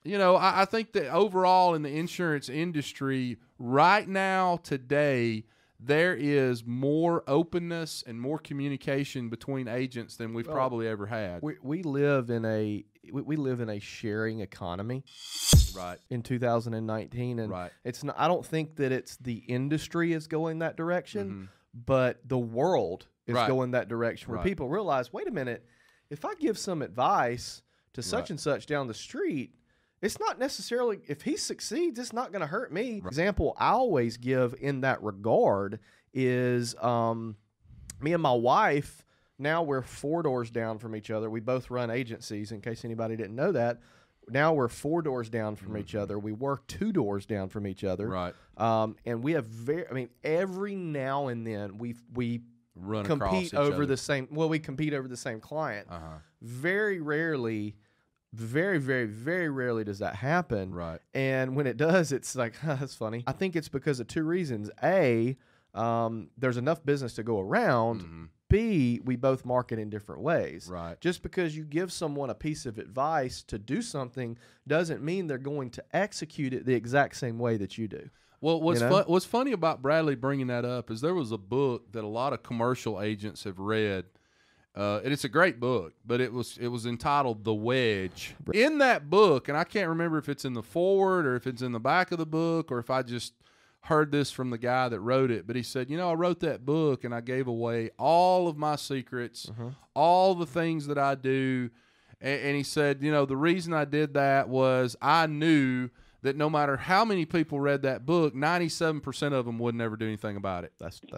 You know, I think that overall in the insurance industry right now, today, there is more openness and more communication between agents than we've probably ever had. We live in a sharing economy, Right. in 2019, and Right. it's not. I don't think that it's the industry is going that direction, but the world is going that direction, where people realize, wait a minute, if I give some advice to such and such down the street, it's not necessarily, if he succeeds, it's not going to hurt me. Example I always give in that regard is me and my wife, now we're 4 doors down from each other. We both run agencies, in case anybody didn't know that. Now we're 4 doors down from each other. We work 2 doors down from each other. Right. And we have every now and then we Run compete across each over other. the same. Well, we compete over the same client. Very rarely. Very, very, very rarely does that happen. Right. And when it does, it's like, that's funny. I think it's because of 2 reasons. A, there's enough business to go around. B, we both market in different ways. Right. Just because you give someone a piece of advice to do something doesn't mean they're going to execute it the exact same way that you do. Well, what's funny about Bradley bringing that up is there was a book that a lot of commercial agents have read. And it's a great book, but it was entitled The Wedge. In that book, and I can't remember if it's in the foreword or if it's in the back of the book or if I just heard this from the guy that wrote it, but he said, you know, I wrote that book and I gave away all of my secrets, all the things that I do. And he said, you know, the reason I did that was I knew that no matter how many people read that book, 97% of them would never do anything about it.